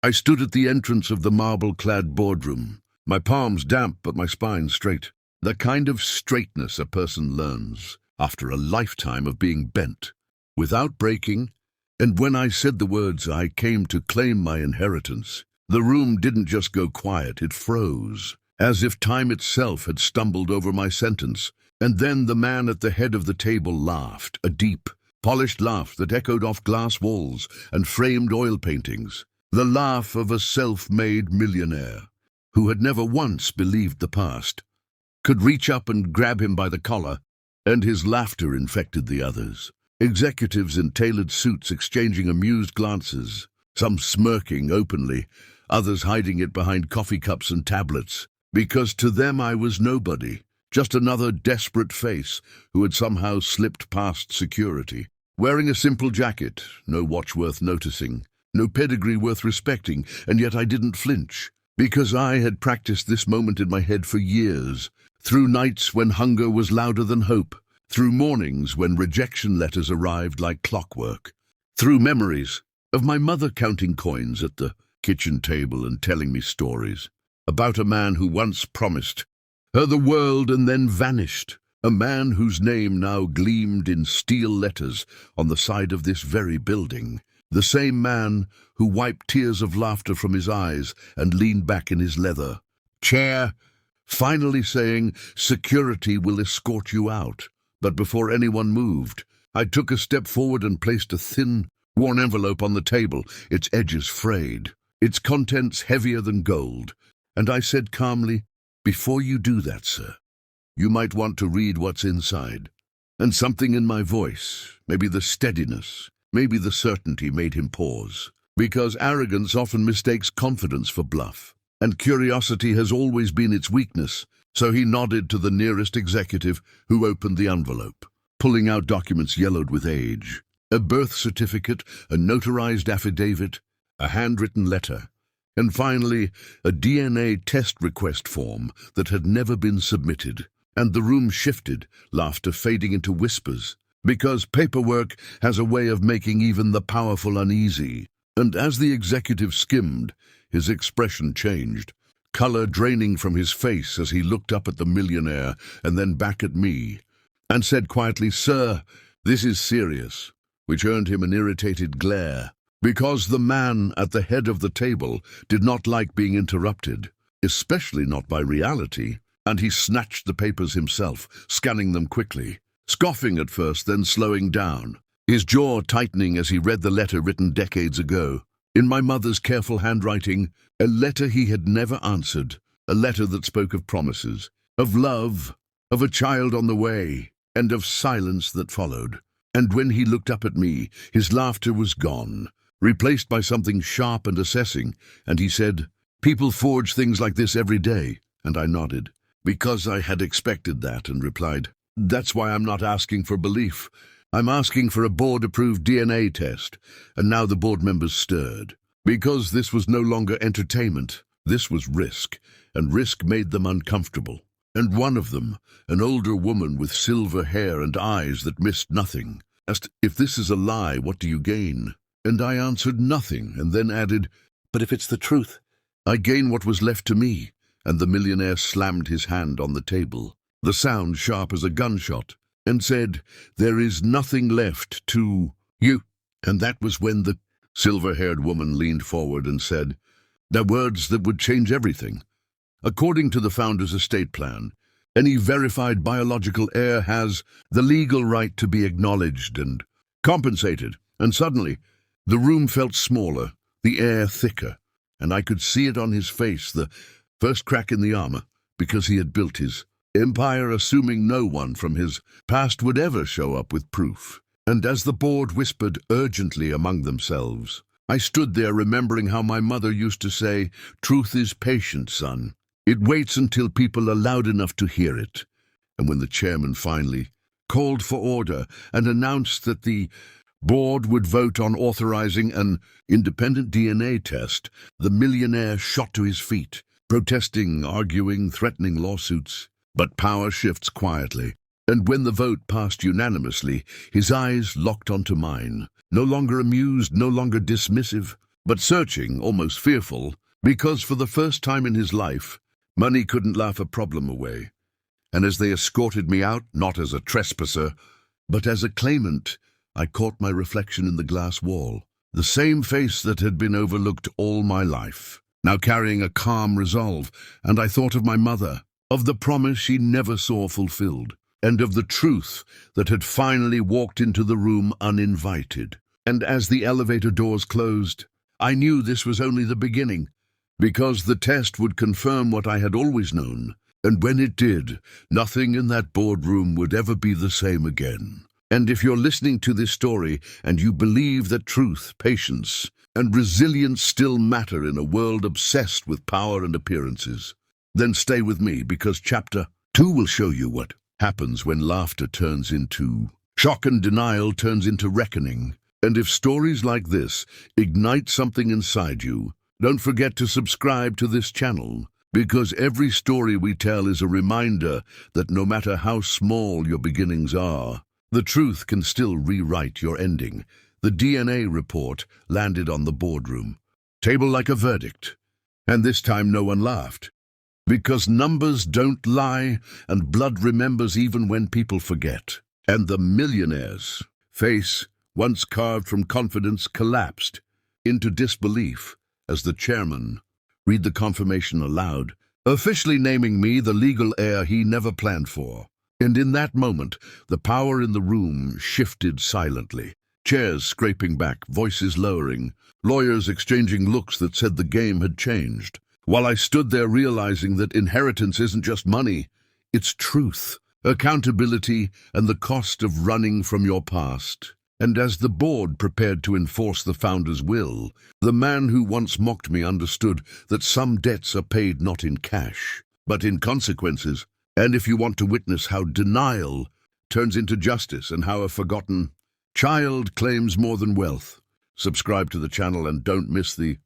I stood at the entrance of the marble-clad boardroom, my palms damp but my spine straight, the kind of straightness a person learns after a lifetime of being bent, without breaking. And when I said the words, "I came to claim my inheritance," the room didn't just go quiet, it froze, as if time itself had stumbled over my sentence. And then the man at the head of the table laughed, a deep, polished laugh that echoed off glass walls and framed oil paintings, the laugh of a self-made millionaire who had never once believed the past could reach up and grab him by the collar, and his laughter infected the others. Executives in tailored suits exchanging amused glances, some smirking openly, others hiding it behind coffee cups and tablets, because to them I was nobody, just another desperate face who had somehow slipped past security. Wearing a simple jacket, no watch worth noticing, no pedigree worth respecting, and yet I didn't flinch, because I had practiced this moment in my head for years, through nights when hunger was louder than hope, through mornings when rejection letters arrived like clockwork, through memories of my mother counting coins at the kitchen table and telling me stories about a man who once promised her the world and then vanished, a man whose name now gleamed in steel letters on the side of this very building, the same man who wiped tears of laughter from his eyes and leaned back in his leather chair, finally saying, "Security will escort you out." But before anyone moved, I took a step forward and placed a thin, worn envelope on the table, its edges frayed, its contents heavier than gold, and I said calmly, "Before you do that, sir, you might want to read what's inside." And something in my voice, maybe the steadiness, maybe the certainty, made him pause, because arrogance often mistakes confidence for bluff, and curiosity has always been its weakness. So he nodded to the nearest executive, who opened the envelope, pulling out documents yellowed with age, a birth certificate, a notarized affidavit, a handwritten letter, and finally a DNA test request form that had never been submitted. And the room shifted, laughter fading into whispers, because paperwork has a way of making even the powerful uneasy. And as the executive skimmed, his expression changed, color draining from his face as he looked up at the millionaire and then back at me, and said quietly, "Sir, this is serious," which earned him an irritated glare, because the man at the head of the table did not like being interrupted, especially not by reality, and he snatched the papers himself, scanning them quickly, scoffing at first, then slowing down, his jaw tightening as he read the letter written decades ago, in my mother's careful handwriting, a letter he had never answered, a letter that spoke of promises, of love, of a child on the way, and of silence that followed. And when he looked up at me, his laughter was gone, replaced by something sharp and assessing, and he said, "People forge things like this every day," and I nodded, because I had expected that, and replied, "That's why I'm not asking for belief. I'm asking for a board-approved DNA test." And now the board members stirred, because this was no longer entertainment, this was risk, and risk made them uncomfortable. And one of them, an older woman with silver hair and eyes that missed nothing, asked, "If this is a lie, what do you gain?" And I answered nothing, and then added, "But if it's the truth, I gain what was left to me." And the millionaire slammed his hand on the table, the sound sharp as a gunshot, and said, "There is nothing left to you." And that was when the silver-haired woman leaned forward and said, "They're words that would change everything. According to the founder's estate plan, any verified biological heir has the legal right to be acknowledged and compensated." And suddenly, the room felt smaller, the air thicker, and I could see it on his face, the first crack in the armor, because he had built his empire assuming no one from his past would ever show up with proof. And as the board whispered urgently among themselves, I stood there remembering how my mother used to say, "Truth is patient, son. It waits until people are loud enough to hear it." And when the chairman finally called for order and announced that the board would vote on authorizing an independent DNA test, the millionaire shot to his feet, protesting, arguing, threatening lawsuits. But power shifts quietly, and when the vote passed unanimously, his eyes locked onto mine, no longer amused, no longer dismissive, but searching, almost fearful, because for the first time in his life, money couldn't laugh a problem away. And as they escorted me out, not as a trespasser, but as a claimant, I caught my reflection in the glass wall, the same face that had been overlooked all my life, now carrying a calm resolve. And I thought of my mother, of the promise she never saw fulfilled, and of the truth that had finally walked into the room uninvited. And as the elevator doors closed, I knew this was only the beginning, because the test would confirm what I had always known. And when it did, nothing in that boardroom would ever be the same again. And if you're listening to this story and you believe that truth, patience, and resilience still matter in a world obsessed with power and appearances, then stay with me, because Chapter 2 will show you what happens when laughter turns into shock and denial turns into reckoning. And if stories like this ignite something inside you, don't forget to subscribe to this channel, because every story we tell is a reminder that no matter how small your beginnings are, the truth can still rewrite your ending. The DNA report landed on the boardroom table like a verdict, and this time no one laughed. Because numbers don't lie, and blood remembers even when people forget. And the millionaire's face, once carved from confidence, collapsed into disbelief as the chairman read the confirmation aloud, officially naming me the legal heir he never planned for. And in that moment, the power in the room shifted silently. Chairs scraping back, voices lowering, lawyers exchanging looks that said the game had changed. While I stood there realizing that inheritance isn't just money, it's truth, accountability, and the cost of running from your past. And as the board prepared to enforce the founder's will, the man who once mocked me understood that some debts are paid not in cash, but in consequences. And if you want to witness how denial turns into justice and how a forgotten child claims more than wealth, subscribe to the channel and don't miss the